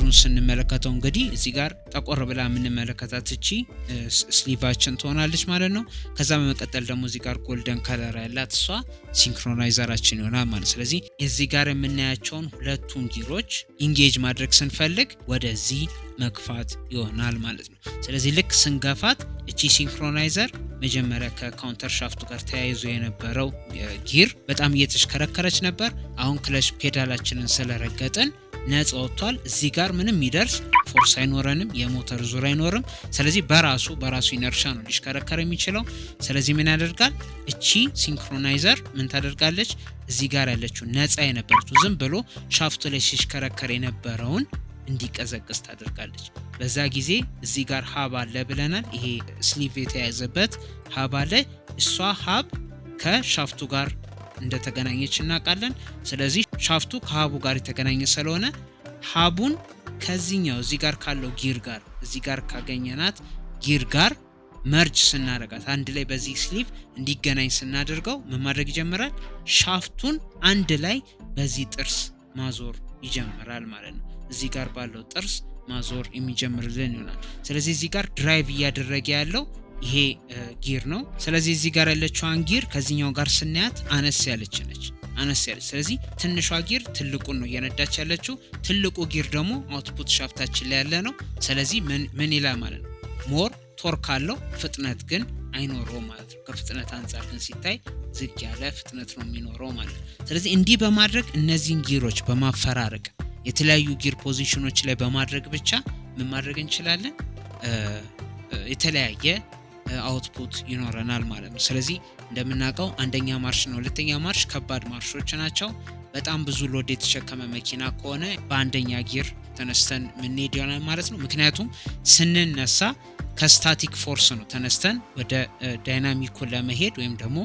አሰራሩን ስንመለከተው እንግዲህ እዚህ ጋር ጠቆር ብላ የምንመለከታት እቺ ስሊቫችን ትሆናለች ማለት ነው። ከዛ በመቀጠል ደግሞ እዚህ ጋር ጎልደን ከለር ያላት እሷ ሲንክሮናይዘራችን ይሆናል ማለት። ስለዚህ እዚህ ጋር የምናያቸውን ሁለቱን ጊሮች ኢንጌጅ ማድረግ ስንፈልግ ወደዚህ መግፋት ይሆናል ማለት ነው። ስለዚህ ልክ ስንገፋት እቺ ሲንክሮናይዘር መጀመሪያ ከካውንተር ሻፍቱ ጋር ተያይዞ የነበረው ጊር በጣም እየተሽከረከረች ነበር። አሁን ክለች ፔዳላችንን ስለረገጥን ነፃ ወጥቷል። እዚህ ጋር ምንም ይደርስ ፎርስ አይኖረንም፣ የሞተር ዙር አይኖርም። ስለዚህ በራሱ ኢነርሻ ነው ሊሽከረከር የሚችለው። ስለዚህ ምን ያደርጋል? እቺ ሲንክሮናይዘር ምን ታደርጋለች? እዚህ ጋር ያለችው ነፃ የነበረችው ዝም ብሎ ሻፍቱ ላይ ሲሽከረከር የነበረውን እንዲቀዘቅዝ ታደርጋለች። በዛ ጊዜ እዚህ ጋር ሀብ አለ ብለናል። ይሄ ስሊቭ የተያዘበት ሀብ አለ። እሷ ሀብ ከሻፍቱ ጋር እንደተገናኘች እናውቃለን። ስለዚህ ሻፍቱ ከሀቡ ጋር የተገናኘ ስለሆነ ሀቡን ከዚህኛው እዚህ ጋር ካለው ጊር ጋር እዚህ ጋር ካገኘናት ጊር ጋር መርጅ ስናደርጋት አንድ ላይ በዚህ ስሊቭ እንዲገናኝ ስናደርገው ምን ማድረግ ይጀምራል? ሻፍቱን አንድ ላይ በዚህ ጥርስ ማዞር ይጀምራል ማለት ነው። እዚህ ጋር ባለው ጥርስ ማዞር የሚጀምርልን ይሆናል። ስለዚህ እዚህ ጋር ድራይቭ እያደረገ ያለው ይሄ ጊር ነው። ስለዚህ እዚህ ጋር ያለችዋን ጊር ከዚህኛው ጋር ስናያት አነስ ያለች ነች። ስለዚህ ትንሿ ጊር ትልቁን ነው እየነዳች ያለችው። ትልቁ ጊር ደግሞ አውትፑት ሻፍታችን ላይ ያለ ነው። ስለዚህ ምን ይላል ማለት ነው? ሞር ቶርክ አለው፣ ፍጥነት ግን አይኖረው ማለት ነው። ከፍጥነት አንጻር ግን ሲታይ ዝቅ ያለ ፍጥነት ነው የሚኖረው ማለት ነው። ስለዚህ እንዲህ በማድረግ እነዚህን ጊሮች በማፈራረቅ የተለያዩ ጊር ፖዚሽኖች ላይ በማድረግ ብቻ ምን ማድረግ እንችላለን? የተለያየ አውትፑት ይኖረናል ማለት ነው። ስለዚህ እንደምናውቀው አንደኛ ማርሽ ነው፣ ሁለተኛ ማርሽ ከባድ ማርሾች ናቸው። በጣም ብዙ ሎድ የተሸከመ መኪና ከሆነ በአንደኛ ጊር ተነስተን ምንሄድ ይሆናል ማለት ነው። ምክንያቱም ስንነሳ ከስታቲክ ፎርስ ነው ተነስተን ወደ ዳይናሚኩ ለመሄድ ወይም ደግሞ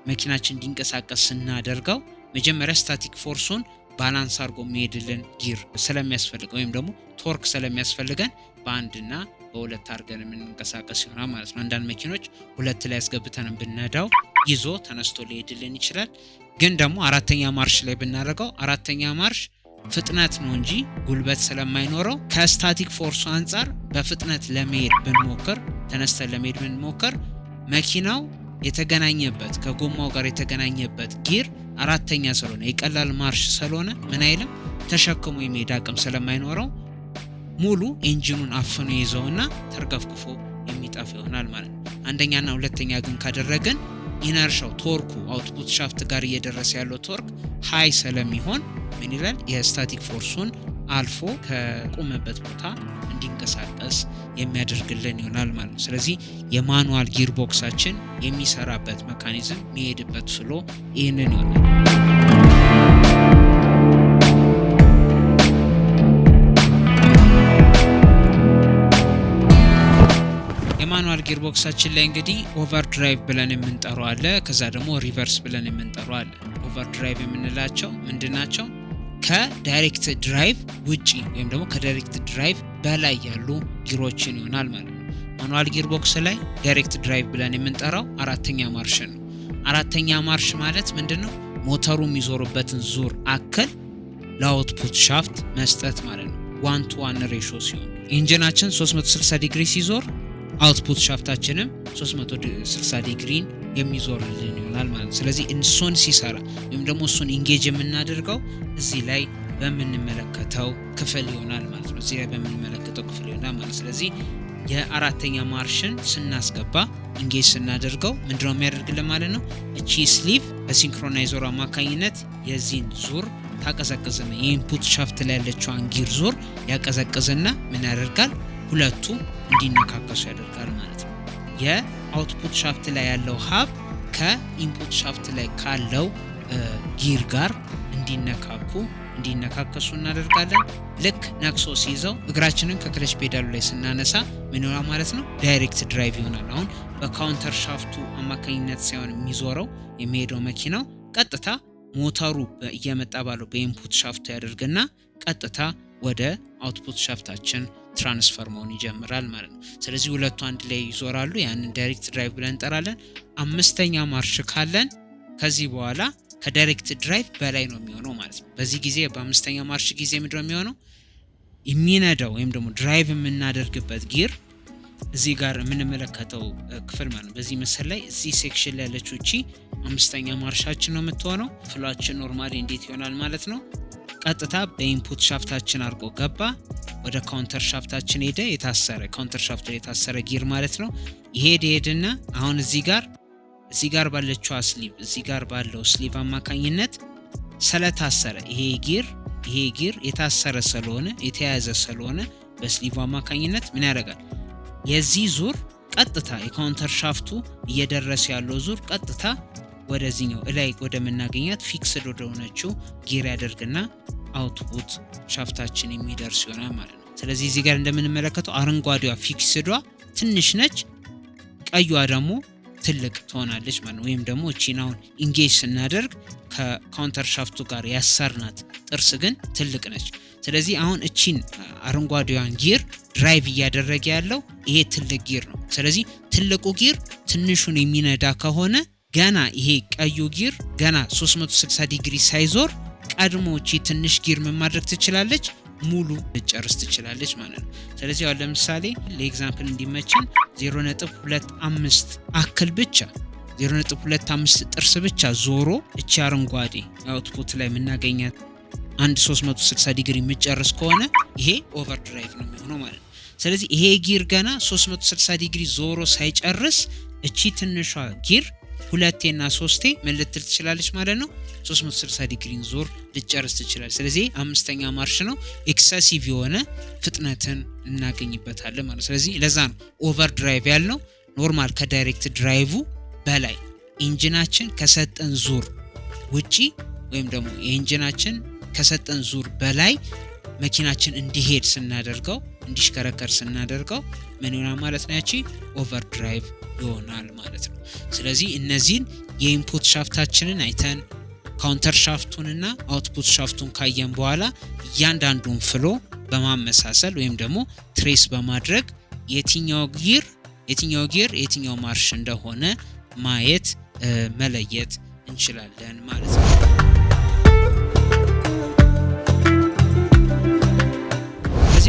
መኪናችን እንዲንቀሳቀስ ስናደርገው መጀመሪያ ስታቲክ ፎርሱን ባላንስ አድርጎ የሚሄድልን ጊር ስለሚያስፈልግ ወይም ደግሞ ቶርክ ስለሚያስፈልገን በአንድና በሁለት አድርገን የምንንቀሳቀስ ይሆናል ማለት ነው። አንዳንድ መኪኖች ሁለት ላይ ያስገብተን ብንነዳው ይዞ ተነስቶ ሊሄድልን ይችላል። ግን ደግሞ አራተኛ ማርሽ ላይ ብናደርገው አራተኛ ማርሽ ፍጥነት ነው እንጂ ጉልበት ስለማይኖረው ከስታቲክ ፎርሱ አንጻር በፍጥነት ለመሄድ ብንሞክር ተነስተን ለመሄድ ብንሞክር መኪናው የተገናኘበት ከጎማው ጋር የተገናኘበት ጊር አራተኛ ስለሆነ የቀላል ማርሽ ስለሆነ ምን አይልም ተሸክሞ የሚሄድ አቅም ስለማይኖረው ሙሉ ኢንጂኑን አፍኖ ይዘውና ተርገፍክፎ የሚጣፍ ይሆናል ማለት ነው። አንደኛና ሁለተኛ ግን ካደረግን ኢነርሻው ቶርኩ አውትፑት ሻፍት ጋር እየደረሰ ያለው ቶርክ ሃይ ስለሚሆን ምን ይላል? የስታቲክ ፎርሱን አልፎ ከቆመበት ቦታ እንዲንቀሳቀስ የሚያደርግልን ይሆናል ማለት ነው። ስለዚህ የማኑዋል ጊር ቦክሳችን የሚሰራበት ሜካኒዝም የሚሄድበት ፍሎ ይህንን ይሆናል። የማኑዋል ጊር ቦክሳችን ላይ እንግዲህ ኦቨር ድራይቭ ብለን የምንጠራው አለ። ከዛ ደግሞ ሪቨርስ ብለን የምንጠራው አለ። ኦቨር ድራይቭ የምንላቸው ምንድናቸው? ከዳይሬክት ድራይቭ ውጪ ወይም ደግሞ ከዳይሬክት ድራይቭ በላይ ያሉ ጊሮችን ይሆናል ማለት ነው። ማኑዋል ጊር ቦክስ ላይ ዳይሬክት ድራይቭ ብለን የምንጠራው አራተኛ ማርሽ ነው። አራተኛ ማርሽ ማለት ምንድነው? ሞተሩ የሚዞርበትን ዙር አክል ለአውትፑት ሻፍት መስጠት ማለት ነው። 1:1 ሬሾ ሲሆን ኢንጂናችን 360 ዲግሪ ሲዞር አውትፑት ሻፍታችንም 360 ዲግሪን የሚዞርልን ይሆናል ማለት ነው። ስለዚህ እሱን ሲሰራ ወይም ደግሞ እሱን ኢንጌጅ የምናደርገው እዚህ ላይ በምንመለከተው ክፍል ይሆናል ማለት ነው። እዚህ ላይ በምንመለከተው ክፍል ይሆናል ማለት ነው። ስለዚህ የአራተኛ ማርሽን ስናስገባ ኢንጌጅ ስናደርገው ምንድነው የሚያደርግልን ማለት ነው? እቺ ስሊቭ በሲንክሮናይዘሩ አማካኝነት የዚህን ዙር ታቀዘቅዝና የኢንፑት ሻፍት ላይ ያለችውን ጊር ዙር ያቀዘቅዝና ምን ያደርጋል? ሁለቱ እንዲነካከሱ ያደርጋል ማለት ነው። የአውትፑት ሻፍት ላይ ያለው ሀብ ከኢንፑት ሻፍት ላይ ካለው ጊር ጋር እንዲነካከሱ እናደርጋለን። ልክ ነክሶ ሲይዘው እግራችንን ከክለች ፔዳሉ ላይ ስናነሳ ምን ይሆናል ማለት ነው? ዳይሬክት ድራይቭ ይሆናል። አሁን በካውንተር ሻፍቱ አማካኝነት ሳይሆን የሚዞረው የሚሄደው መኪናው ቀጥታ ሞተሩ እየመጣ ባለው በኢንፑት ሻፍቱ ያደርግና ቀጥታ ወደ አውትፑት ሻፍታችን ትራንስፈር መሆን ይጀምራል ማለት ነው። ስለዚህ ሁለቱ አንድ ላይ ይዞራሉ። ያንን ዳይሬክት ድራይቭ ብለን እንጠራለን። አምስተኛ ማርሽ ካለን ከዚህ በኋላ ከዳይሬክት ድራይቭ በላይ ነው የሚሆነው ማለት ነው። በዚህ ጊዜ በአምስተኛ ማርሽ ጊዜ ምንድነው የሚሆነው? የሚነዳው ወይም ደግሞ ድራይቭ የምናደርግበት ጊር እዚህ ጋር የምንመለከተው ክፍል ማለት ነው። በዚህ ምስል ላይ እዚህ ሴክሽን ላይ ያለችው እቺ 5ኛ ማርሻችን ነው የምትሆነው። ፍሏችን ኖርማሊ እንዴት ይሆናል ማለት ነው? ቀጥታ በኢንፑት ሻፍታችን አድርጎ ገባ፣ ወደ ካውንተር ሻፍታችን ሄደ። የታሰረ ካውንተር ሻፍቱ የታሰረ ጊር ማለት ነው። ይሄድና አሁን እዚህ ጋር ባለችው ስሊቭ እዚህ ጋር ባለው ስሊቭ አማካኝነት ስለታሰረ ይሄ ጊር የታሰረ ስለሆነ የተያያዘ ስለሆነ በስሊቭ አማካኝነት ምን ያደርጋል? የዚህ ዙር ቀጥታ የካውንተር ሻፍቱ እየደረሰ ያለው ዙር ቀጥታ ወደዚህኛው ላይ ወደምናገኛት ፊክስድ ወደሆነችው ጊር ያደርግና አውትፑት ሻፍታችን የሚደርስ ይሆናል ማለት ነው። ስለዚህ እዚህ ጋር እንደምንመለከተው አረንጓዴዋ ፊክስዷ ትንሽ ነች፣ ቀዩዋ ደግሞ ትልቅ ትሆናለች ማለት ነው። ወይም ደግሞ እቺናውን ኢንጌጅ ስናደርግ ከካውንተር ሻፍቱ ጋር ያሰርናት ጥርስ ግን ትልቅ ነች። ስለዚህ አሁን እቺን አረንጓዴዋን ጊር ድራይቭ እያደረገ ያለው ይሄ ትልቅ ጊር ነው። ስለዚህ ትልቁ ጊር ትንሹን የሚነዳ ከሆነ ገና ይሄ ቀዩ ጊር ገና 360 ዲግሪ ሳይዞር ቀድሞ እቺ ትንሽ ጊር ምን ማድረግ ትችላለች? ሙሉ ልጨርስ ትችላለች ማለት ነው። ስለዚህ አሁን ለምሳሌ ለኤግዛምፕል እንዲመችን 0.25 አክል ብቻ 0.25 ጥርስ ብቻ ዞሮ እቺ አረንጓዴ አውትፑት ላይ የምናገኛት አንድ 360 ዲግሪ የምጨርስ ከሆነ ይሄ ኦቨር ድራይቭ ነው የሚሆነው ማለት ነው። ስለዚህ ይሄ ጊር ገና 360 ዲግሪ ዞሮ ሳይጨርስ እቺ ትንሿ ጊር ሁለቴና ሶስቴ ምን ልትል ትችላለች ማለት ነው? 360 ዲግሪን ዞር ልጨርስ ትችላለች። ስለዚህ 5ኛ ማርሽ ነው። ኤክሰሲቭ የሆነ ፍጥነትን እናገኝበታለን ማለት ነው። ስለዚህ ለዛ ነው ኦቨር ድራይቭ ያልነው። ኖርማል ከዳይሬክት ድራይቭ በላይ ኢንጂናችን ከሰጠን ዙር ውጪ ወይም ደግሞ የኢንጂናችን ከሰጠን ዙር በላይ መኪናችን እንዲሄድ ስናደርገው እንዲሽከረከር ስናደርገው ምን ይሆናል ማለት ነው? ያቺ ኦቨር ድራይቭ ይሆናል ማለት ነው። ስለዚህ እነዚህን የኢንፑት ሻፍታችንን አይተን ካውንተር ሻፍቱንና አውትፑት ሻፍቱን ካየን በኋላ እያንዳንዱን ፍሎ በማመሳሰል ወይም ደግሞ ትሬስ በማድረግ የትኛው ጊር የትኛው ማርሽ እንደሆነ ማየት መለየት እንችላለን ማለት ነው።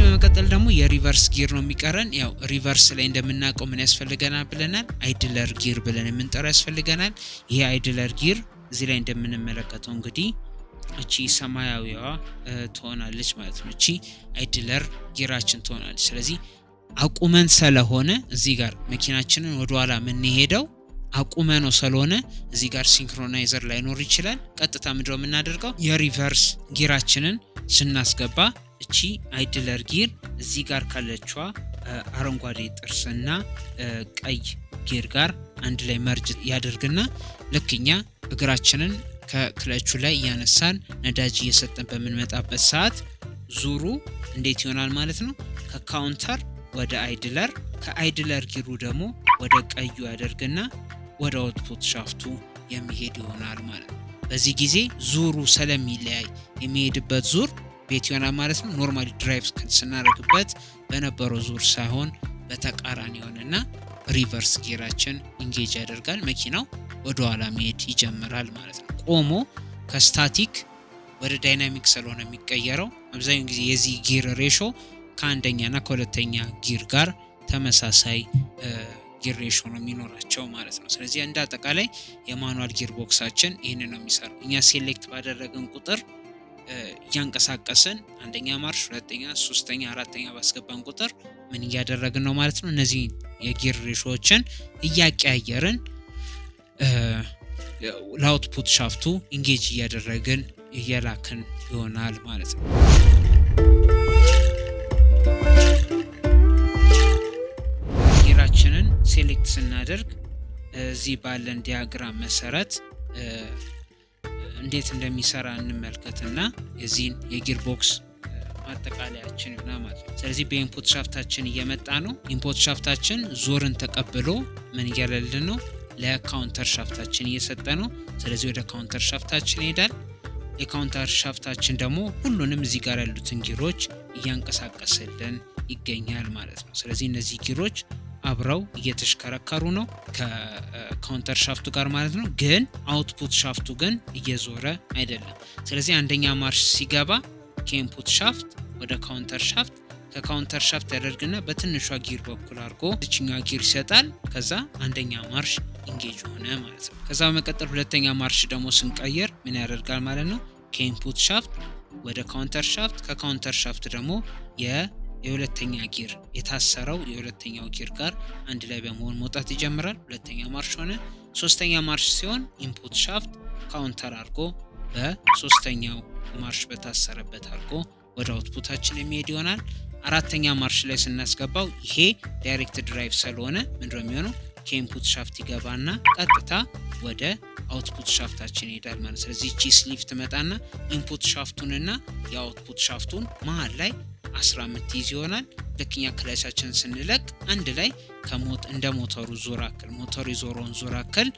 በመቀጠል ደግሞ የሪቨርስ ጊር ነው የሚቀረን። ያው ሪቨርስ ላይ እንደምናውቀው ምን ያስፈልገናል ብለናል? አይድለር ጊር ብለን የምንጠራው ያስፈልገናል። ይሄ አይድለር ጊር እዚህ ላይ እንደምንመለከተው እንግዲህ እቺ ሰማያዊዋ ትሆናለች ማለት ነው። እቺ አይድለር ጊራችን ትሆናለች። ስለዚህ አቁመን ስለሆነ እዚህ ጋር መኪናችንን ወደ ኋላ የምንሄደው አቁመነው ስለሆነ እዚህ ጋር ሲንክሮናይዘር ላይኖር ይችላል። ቀጥታ ምንድነው የምናደርገው? የሪቨርስ ጊራችንን ስናስገባ እቺ አይድለር ጊር እዚህ ጋር ካለችዋ አረንጓዴ ጥርስና ቀይ ጊር ጋር አንድ ላይ መርጅ ያደርግና ልክኛ እግራችንን ከክለቹ ላይ እያነሳን ነዳጅ እየሰጠን በምንመጣበት ሰዓት ዙሩ እንዴት ይሆናል ማለት ነው? ከካውንተር ወደ አይድለር፣ ከአይድለር ጊሩ ደግሞ ወደ ቀዩ ያደርግና ወደ አውትፑት ሻፍቱ የሚሄድ ይሆናል ማለት ነው። በዚህ ጊዜ ዙሩ ስለሚለያይ የሚሄድበት ዙር ቤት ይሆናል ማለት ነው። ኖርማሊ ድራይቭ ስናደርግበት በነበረው ዙር ሳይሆን በተቃራኒ ሆነና ሪቨርስ ጊራችን ኢንጌጅ ያደርጋል። መኪናው ወደ ኋላ መሄድ ይጀምራል ማለት ነው። ቆሞ ከስታቲክ ወደ ዳይናሚክ ስለሆነ የሚቀየረው አብዛኛው ጊዜ የዚህ ጊር ሬሾ ከአንደኛና ከሁለተኛ ጊር ጋር ተመሳሳይ ጊር ሬሾ ነው የሚኖራቸው ማለት ነው። ስለዚህ እንደ አጠቃላይ የማኑዋል ጊር ቦክሳችን ይህንን ነው የሚሰራው። እኛ ሴሌክት ባደረግን ቁጥር እያንቀሳቀስን አንደኛ ማርሽ፣ ሁለተኛ፣ ሶስተኛ፣ አራተኛ ባስገባን ቁጥር ምን እያደረግን ነው ማለት ነው? እነዚህ የጊር ሬሾዎችን እያቀያየርን ለአውትፑት ሻፍቱ ኢንጌጅ እያደረግን እየላክን ይሆናል ማለት ነው። ጊራችንን ሴሌክት ስናደርግ እዚህ ባለን ዲያግራም መሰረት እንዴት እንደሚሰራ እንመልከትና የዚህን የጊር ቦክስ ማጠቃለያችን ይሆናል ማለት ነው። ስለዚህ በኢንፑት ሻፍታችን እየመጣ ነው። ኢንፑት ሻፍታችን ዞርን ተቀብሎ ምን እያለልን ነው? ለካውንተር ሻፍታችን እየሰጠ ነው። ስለዚህ ወደ ካውንተር ሻፍታችን ይሄዳል። የካውንተር ሻፍታችን ደግሞ ሁሉንም እዚህ ጋር ያሉትን ጊሮች እያንቀሳቀሰልን ይገኛል ማለት ነው። ስለዚህ እነዚህ ጊሮች አብረው እየተሽከረከሩ ነው ከካውንተር ሻፍቱ ጋር ማለት ነው። ግን አውትፑት ሻፍቱ ግን እየዞረ አይደለም። ስለዚህ አንደኛ ማርሽ ሲገባ ከኢንፑት ሻፍት ወደ ካውንተር ሻፍት ከካውንተር ሻፍት ያደርግና በትንሿ ጊር በኩል አድርጎ እችኛው ጊር ይሰጣል። ከዛ አንደኛ ማርሽ ኢንጌጅ ሆነ ማለት ነው። ከዛ በመቀጠል ሁለተኛ ማርሽ ደግሞ ስንቀየር ምን ያደርጋል ማለት ነው? ከኢንፑት ሻፍት ወደ ካውንተር ሻፍት ከካውንተር ሻፍት ደግሞ የሁለተኛ ጊር የታሰረው የሁለተኛው ጊር ጋር አንድ ላይ በመሆን መውጣት ይጀምራል። ሁለተኛ ማርሽ ሆነ። ሶስተኛ ማርሽ ሲሆን ኢንፑት ሻፍት ካውንተር አድርጎ በሶስተኛው ማርሽ በታሰረበት አድርጎ ወደ አውትፑታችን የሚሄድ ይሆናል። አራተኛ ማርሽ ላይ ስናስገባው ይሄ ዳይሬክት ድራይቭ ስለሆነ ምንድነው የሚሆነው? ከኢንፑት ሻፍት ይገባና ቀጥታ ወደ አውትፑት ሻፍታችን ይሄዳል ማለት። ስለዚህ እቺ ስሊቭ ትመጣና ኢንፑት ሻፍቱንና የአውትፑት ሻፍቱን መሃል ላይ አስራ የምትይዝ ይሆናል። ልክኛ ክላሳችን ስንለቅ አንድ ላይ እንደ ሞተሩ ዙር አክል ሞተሩ የዞረውን ዙር አክል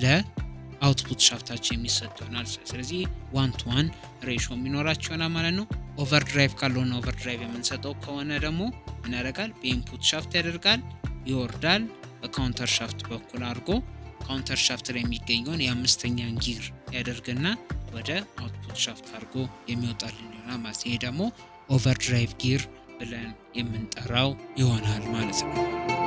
ለአውትፑት ሻፍታችን የሚሰጥ ይሆናል። ስለዚህ 1:1 ሬሾ የሚኖራቸው ይሆናል ማለት ነው። ኦቨርድራይቭ ካልሆነ ኦቨርድራይቭ የምንሰጠው ከሆነ ደግሞ ምን ያደርጋል? በኢንፑት ሻፍት ያደርጋል፣ ይወርዳል በካውንተር ሻፍት በኩል አድርጎ ካውንተር ሻፍት ላይ የሚገኘውን የአምስተኛን ጊር ያደርግና ወደ አውትፑት ሻፍት አድርጎ የሚወጣልን ይሆናል ማለት። ይሄ ደግሞ ኦቨርድራይቭ ጊር ብለን የምንጠራው ይሆናል ማለት ነው።